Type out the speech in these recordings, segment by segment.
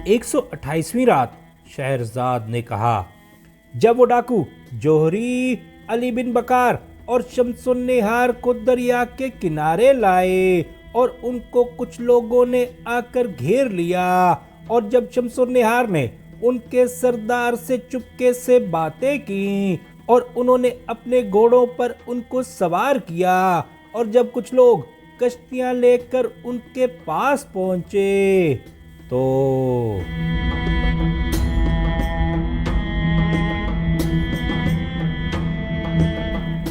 128ویں رات شہرزاد نے کہا، جب وہ ڈاکو جوہری، علی بن بکار اور شمس النہار کو دریا کے کنارے لائے اور ان کو کچھ لوگوں نے آ کر گھیر لیا، اور جب شمس النہار نے ان کے سردار سے چپکے سے باتیں کی اور انہوں نے اپنے گھوڑوں پر ان کو سوار کیا، اور جب کچھ لوگ کشتیاں لے کر ان کے پاس پہنچے تو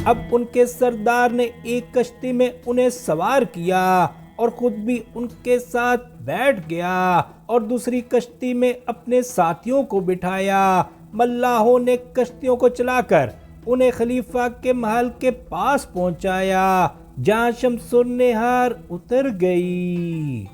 اب ان کے سردار نے ایک کشتی میں انہیں سوار کیا اور خود بھی ان کے ساتھ بیٹھ گیا اور دوسری کشتی میں اپنے ساتھیوں کو بٹھایا۔ ملاحوں نے کشتیوں کو چلا کر انہیں خلیفہ کے محل کے پاس پہنچایا جہاں شمس النہار اتر گئی۔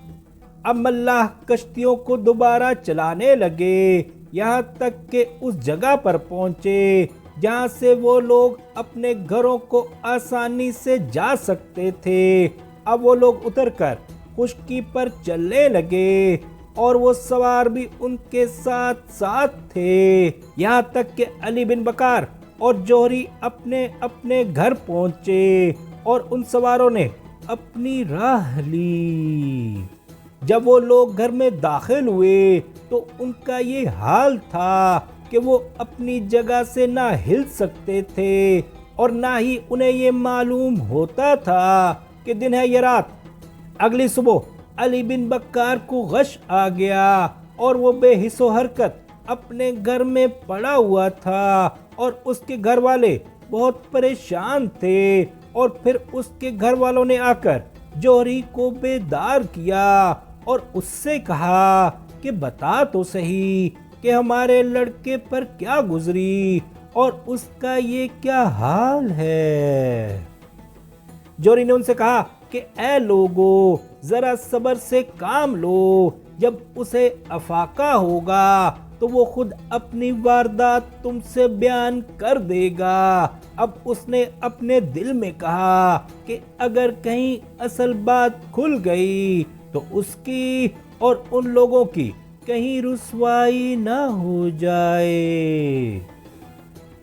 اب ملاح کشتیوں کو دوبارہ چلانے لگے یہاں تک کہ اس جگہ پر پہنچے جہاں سے وہ لوگ اپنے گھروں کو آسانی سے جا سکتے تھے۔ اب وہ لوگ اتر کر خشکی پر چلنے لگے اور وہ سوار بھی ان کے ساتھ ساتھ تھے، یہاں تک کہ علی بن بکار اور جوہری اپنے اپنے گھر پہنچے اور ان سواروں نے اپنی راہ لی۔ جب وہ لوگ گھر میں داخل ہوئے تو ان کا یہ حال تھا کہ وہ اپنی جگہ سے نہ ہل سکتے تھے اور نہ ہی انہیں یہ معلوم ہوتا تھا کہ دن ہے یا رات۔ اگلی صبح علی بن بکار کو غش آ گیا اور وہ بے حس و حرکت اپنے گھر میں پڑا ہوا تھا اور اس کے گھر والے بہت پریشان تھے، اور پھر اس کے گھر والوں نے آ کر جوہری کو بیدار کیا اور اس سے کہا کہ بتا تو صحیح کہ ہمارے لڑکے پر کیا گزری اور اس کا یہ کیا حال ہے۔ جوہری نے ان سے کہا کہ اے لوگو، ذرا صبر سے کام لو، جب اسے افاقہ ہوگا تو وہ خود اپنی واردات تم سے بیان کر دے گا۔ اب اس نے اپنے دل میں کہا کہ اگر کہیں اصل بات کھل گئی تو اس کی اور ان لوگوں کی کہیں رسوائی نہ ہو جائے۔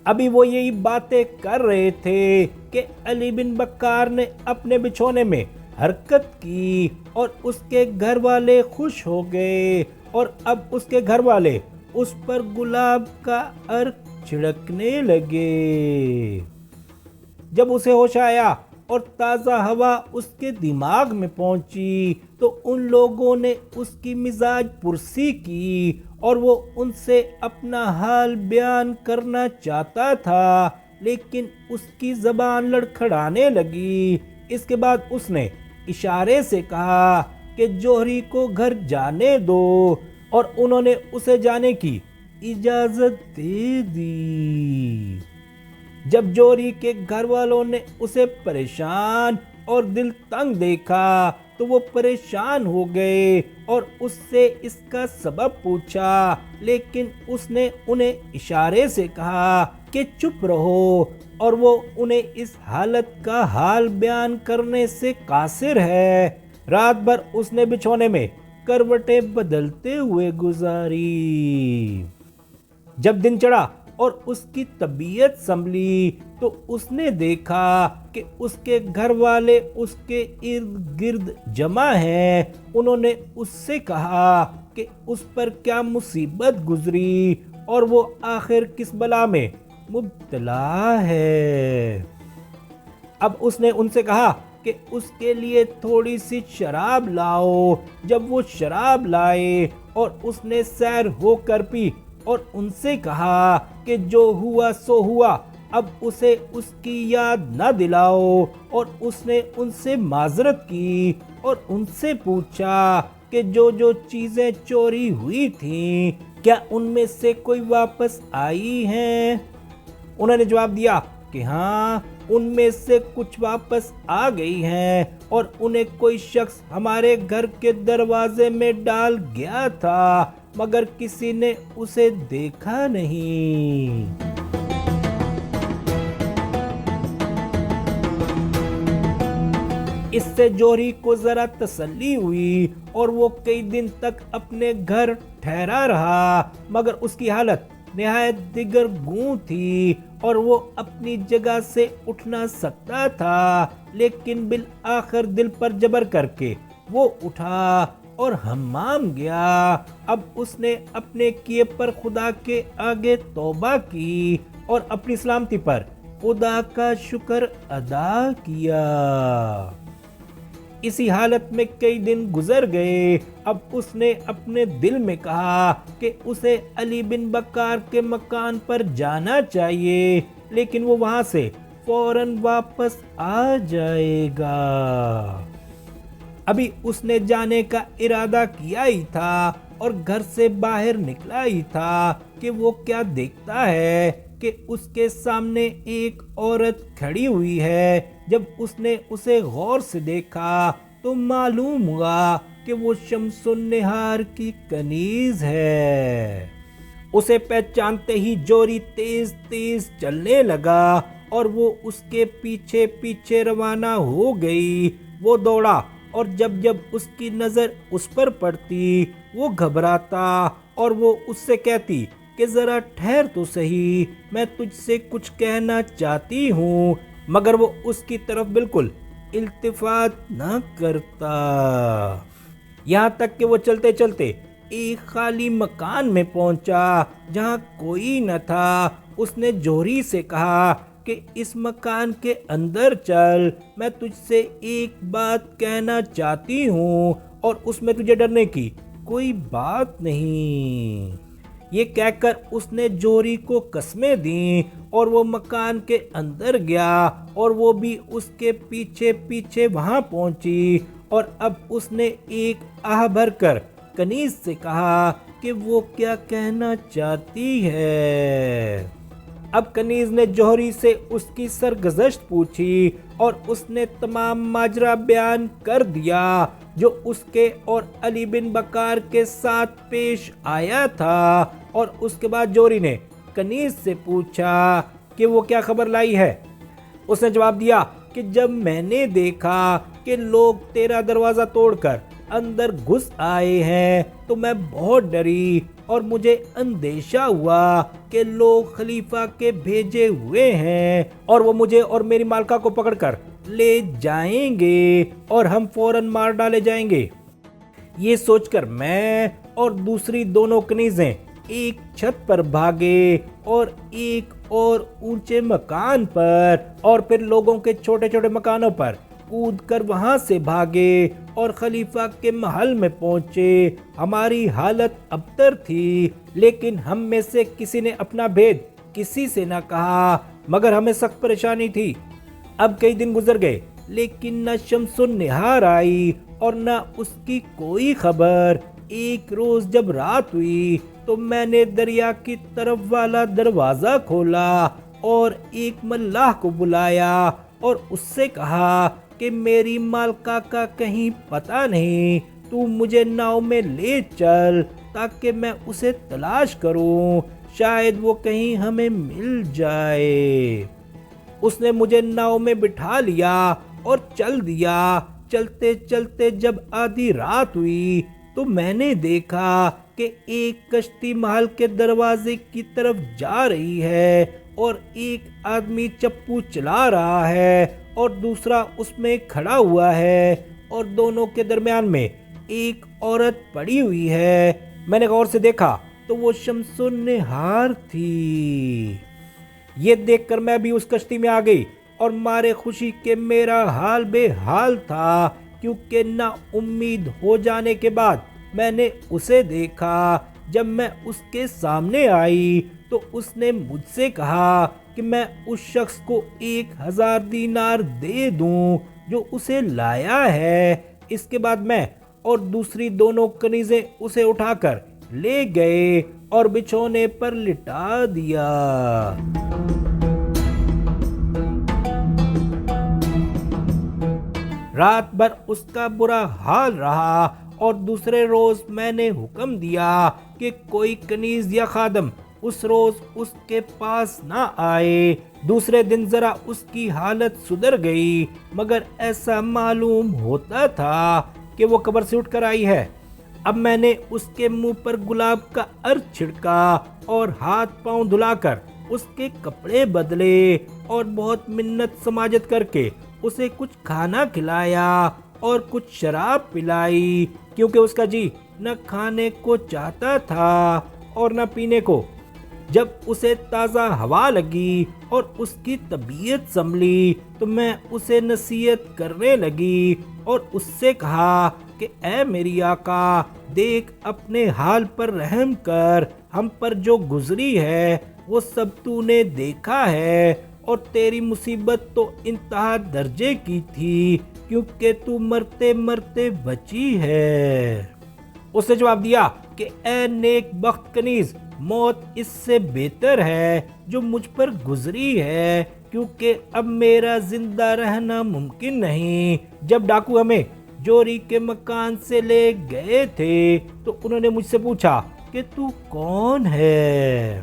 ابھی وہ یہی باتیں کر رہے تھے کہ علی بن بکار نے اپنے بچھونے میں حرکت کی اور اس کے گھر والے خوش ہو گئے، اور اب اس کے گھر والے اس پر گلاب کا عرق چھڑکنے لگے۔ جب اسے ہوش آیا اور تازہ ہوا اس کے دماغ میں پہنچی تو ان لوگوں نے اس کی مزاج پرسی کی اور وہ ان سے اپنا حال بیان کرنا چاہتا تھا، لیکن اس کی زبان لڑکھڑانے لگی۔ اس کے بعد اس نے اشارے سے کہا کہ جوہری کو گھر جانے دو، اور انہوں نے اسے جانے کی اجازت دے دی۔ جب جوہری کے گھر والوں نے اسے پریشان اور دل تنگ دیکھا تو وہ پریشان ہو گئے اور اس سے اس کا سبب پوچھا، لیکن اس نے انہیں اشارے سے کہا کہ چپ رہو، اور وہ انہیں اس حالت کا حال بیان کرنے سے قاصر ہے۔ رات بھر اس نے بچھونے میں کروٹیں بدلتے ہوئے گزاری۔ جب دن چڑھا اور اس کی طبیعت سنبھلی تو اس نے دیکھا کہ اس کے گھر والے اس کے ارد گرد جمع ہیں۔ انہوں نے اس سے کہا کہ اس پر کیا مصیبت گزری اور وہ آخر کس بلا میں مبتلا ہے۔ اب اس نے ان سے کہا کہ اس کے لیے تھوڑی سی شراب لاؤ۔ جب وہ شراب لائے اور اس نے سیر ہو کر پی اور ان سے کہا کہ جو ہوا سو ہوا، اب اسے اس کی یاد نہ دلاؤ، اور اس نے ان سے معذرت کی اور ان سے پوچھا کہ جو چیزیں چوری ہوئی تھیں کیا ان میں سے کوئی واپس آئی ہیں؟ انہوں نے جواب دیا کہ ہاں، ان میں سے کچھ واپس آ گئی ہیں، اور انہیں کوئی شخص ہمارے گھر کے دروازے میں ڈال گیا تھا مگر کسی نے اسے دیکھا نہیں۔ اس سے جوہری کو ذرا تسلی ہوئی اور وہ کئی دن تک اپنے گھر ٹھہرا رہا، مگر اس کی حالت نہایت دیگر گوں تھی اور وہ اپنی جگہ سے اٹھ نہ سکتا تھا، لیکن بالآخر دل پر جبر کر کے وہ اٹھا اور حمام گیا۔ اب اس نے اپنے کیے پر خدا کے آگے توبہ کی اور اپنی سلامتی پر خدا کا شکر ادا کیا۔ اسی حالت میں کئی دن گزر گئے۔ اب اس نے اپنے دل میں کہا کہ اسے علی بن بکار کے مکان پر جانا چاہیے، لیکن وہ وہاں سے فوراً واپس آ جائے گا۔ ابھی اس نے جانے کا ارادہ کیا ہی تھا اور گھر سے باہر نکلا ہی تھا کہ وہ کیا دیکھتا ہے کہ اس کے سامنے ایک عورت کھڑی ہوئی ہے۔ جب اس نے اسے غور سے دیکھا تو معلوم ہوا کہ وہ شمس النہار کی کنیز ہے۔ اسے پہچانتے ہی جوہری تیز تیز چلنے لگا اور وہ اس کے پیچھے پیچھے روانہ ہو گئی۔ وہ دوڑا اور جب اس کی نظر اس پر پڑتی وہ گھبراتا اور وہ اس سے کہتی کہ ذرا ٹھہر تو صحیح، میں تجھ سے کچھ کہنا چاہتی ہوں، مگر وہ اس کی طرف بالکل التفات نہ کرتا۔ یہاں تک کہ وہ چلتے چلتے ایک خالی مکان میں پہنچا جہاں کوئی نہ تھا۔ اس نے جوہری سے کہا کہ اس مکان کے اندر چل، میں تجھ سے ایک بات کہنا چاہتی ہوں اور اس میں تجھے ڈرنے کی کوئی بات نہیں۔ یہ کہہ کر اس نے جوہری کو قسمیں دیں اور وہ مکان کے اندر گیا اور وہ بھی اس کے پیچھے پیچھے وہاں پہنچی، اور اب اس نے ایک آہ بھر کر کنیز سے کہا کہ وہ کیا کہنا چاہتی ہے۔ اب کنیز نے جوہری سے اس کی سرگزشت پوچھی اور اس نے تمام ماجرا بیان کر دیا جو اس کے اور علی بن بکار کے ساتھ پیش آیا تھا، اور اس کے بعد جوہری نے کنیز سے پوچھا کہ وہ کیا خبر لائی ہے۔ اس نے جواب دیا کہ جب میں نے دیکھا کہ لوگ تیرا دروازہ توڑ کر اندر گھس آئے ہیں تو میں بہت ڈری اور مجھے اندیشہ ہوا کہ لوگ خلیفہ کے بھیجے ہوئے ہیں اور وہ مجھے اور میری مالکہ کو پکڑ کر لے جائیں گے اور ہم فوراً مار ڈالے جائیں گے۔ یہ سوچ کر میں اور دوسری دونوں کنیزیں ایک چھت پر بھاگے اور ایک اور اونچے مکان پر، اور پھر لوگوں کے چھوٹے چھوٹے مکانوں پر کود کر وہاں سے بھاگے اور خلیفہ کے محل میں پہنچے۔ ہماری حالت ابتر تھی، لیکن ہم میں سے کسی نے اپنا بھید کسی سے نہ کہا، مگر ہمیں سخت پریشانی تھی۔ اب کئی دن گزر گئے لیکن نہ شمس النہار آئی اور نہ اس کی کوئی خبر۔ ایک روز جب رات ہوئی تو میں نے دریا کی طرف والا دروازہ کھولا اور ایک ملاح کو بلایا اور اس سے کہا کہ میری مالکہ کا کہیں پتہ نہیں، تو مجھے ناؤ میں لے چل تاکہ میں اسے تلاش کروں، شاید وہ کہیں ہمیں مل جائے۔ اس نے مجھے ناؤ میں بٹھا لیا اور چل دیا۔ چلتے چلتے جب آدھی رات ہوئی تو میں نے دیکھا کہ ایک کشتی محل کے دروازے کی طرف جا رہی ہے اور ایک آدمی چپو چلا رہا ہے اور دوسرا اس میں کھڑا ہوا ہے، اور دونوں کے درمیان میں ایک عورت پڑی ہوئی ہے۔ میں نے غور سے دیکھا تو وہ شمس النہار تھی۔ یہ دیکھ کر میں بھی اس کشتی میں آ گئی اور مارے خوشی کہ میرا حال بے حال تھا، کیونکہ نا امید ہو جانے کے بعد میں نے اسے دیکھا۔ جب میں اس کے سامنے آئی تو اس نے مجھ سے کہا کہ میں اس شخص کو 1000 دینار دے دوں جو اسے لایا ہے۔ اس کے بعد میں اور دوسری دونوں کنیزیں اسے اٹھا کر لے گئے اور بچھونے پر لٹا دیا۔ رات بھر اس کا برا حال رہا اور دوسرے روز میں نے حکم دیا کہ کوئی کنیز یا خادم اس روز اس کے پاس نہ آئے۔ دوسرے دن ذرا اس کی حالت سدھر گئی، مگر ایسا معلوم ہوتا تھا کہ وہ قبر سے اٹھ کر آئی ہے۔ اب میں نے اس کے منہ پر گلاب کا عرق چھڑکا اور ہاتھ پاؤں دھلا کر اس کے کپڑے بدلے اور بہت منت سماجت کر کے اسے کچھ کھانا کھلایا اور کچھ شراب پلائی، کیونکہ اس کا جی نہ کھانے کو چاہتا تھا اور نہ پینے کو۔ جب اسے تازہ ہوا لگی اور اس کی طبیعت سنبھلی تو میں اسے نصیحت کرنے لگی اور اس سے کہا کہ اے میری آقا، دیکھ اپنے حال پر رحم کر، ہم پر جو گزری ہے وہ سب تو نے دیکھا ہے، اور تیری مصیبت تو انتہا درجے کی تھی کیونکہ تو مرتے مرتے بچی ہے۔ اس نے جواب دیا کہ اے نیک بخت کنیز، موت اس سے بہتر ہے جو مجھ پر گزری ہے، کیونکہ اب میرا زندہ رہنا ممکن نہیں۔ جب ڈاکو ہمیں جوری کے مکان سے لے گئے تھے تو انہوں نے مجھ سے پوچھا کہ تو کون ہے؟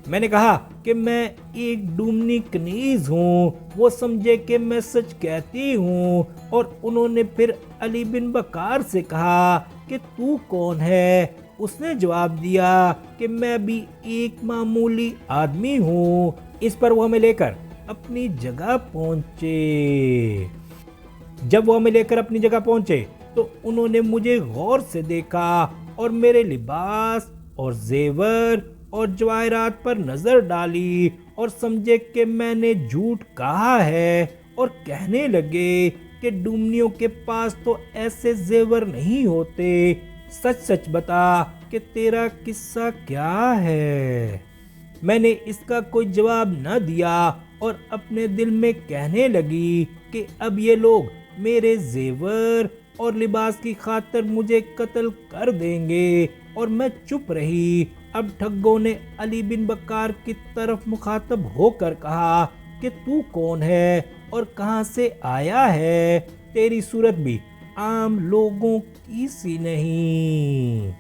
میں نے کہا کہ میں ایک ڈومنی کنیز ہوں۔ وہ سمجھے کہ میں سچ کہتی ہوں، اور انہوں نے پھر علی بن بکار سے کہا کہ تو کون ہے؟ اس نے جواب دیا کہ میں بھی ایک معمولی آدمی ہوں۔ اس پر وہ ہمیں لے کر اپنی جگہ پہنچے۔ جب وہ ہمیں لے کر اپنی جگہ پہنچے تو انہوں نے مجھے غور سے دیکھا اور میرے لباس اور زیور اور جواہرات پر نظر ڈالی اور سمجھے کہ میں نے جھوٹ کہا ہے، اور کہنے لگے کہ ڈومنیوں کے پاس تو ایسے زیور نہیں ہوتے، سچ سچ بتا کہ تیرا قصہ کیا ہے۔ میں نے اس کا کوئی جواب نہ دیا اور اپنے دل میں کہنے لگی کہ اب یہ لوگ میرے زیور اور لباس کی خاطر مجھے قتل کر دیں گے، اور میں چپ رہی۔ اب ٹھگوں نے علی بن بکار کی طرف مخاطب ہو کر کہا کہ تو کون ہے اور کہاں سے آیا ہے؟ تیری صورت بھی عام لوگوں کی سی نہیں۔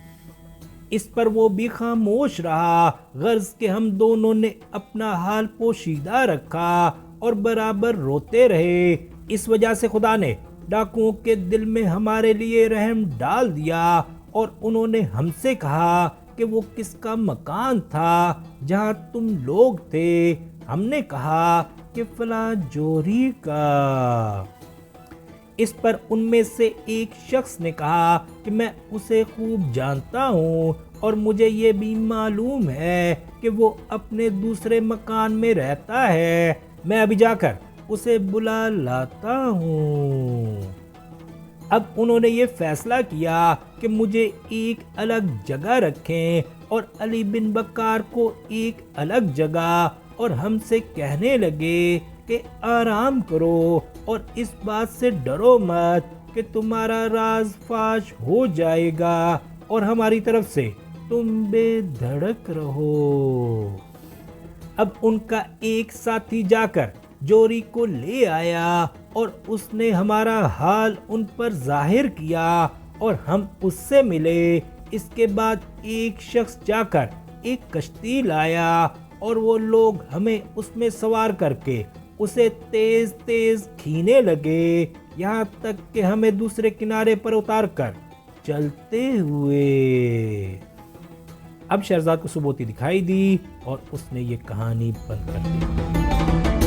اس پر وہ بھی خاموش رہا، غرض کہ ہم دونوں نے اپنا حال پوشیدہ رکھا اور برابر روتے رہے۔ اس وجہ سے خدا نے ڈاکوؤں کے دل میں ہمارے لیے رحم ڈال دیا، اور انہوں نے ہم سے کہا کہ وہ کس کا مکان تھا جہاں تم لوگ تھے۔ ہم نے کہا کہ فلاں جوہری کا۔ اس پر ان میں سے ایک شخص نے کہا کہ میں اسے خوب جانتا ہوں، اور مجھے یہ بھی معلوم ہے کہ وہ اپنے دوسرے مکان میں رہتا ہے۔ میں ابھی جا کر اسے بلا لاتا ہوں۔ اب انہوں نے یہ فیصلہ کیا کہ مجھے ایک الگ جگہ رکھیں اور علی بن بکار کو ایک الگ جگہ، اور ہم سے کہنے لگے کہ آرام کرو اور اس بات سے ڈرو مت کہ تمہارا راز فاش ہو جائے گا، اور ہماری طرف سے تم بے دھڑک رہو۔ اب ان کا ایک ساتھی جا کر جوری کو لے آیا اور اس نے ہمارا حال ان پر ظاہر کیا اور ہم اس سے ملے۔ اس کے بعد ایک شخص جا کر ایک کشتی لایا اور وہ لوگ ہمیں اس میں سوار کر کے اسے تیز تیز کھینے لگے، یہاں تک کہ ہمیں دوسرے کنارے پر اتار کر چلتے ہوئے۔ اب شہرزاد کو سبوتی دکھائی دی اور اس نے یہ کہانی بند کر دی۔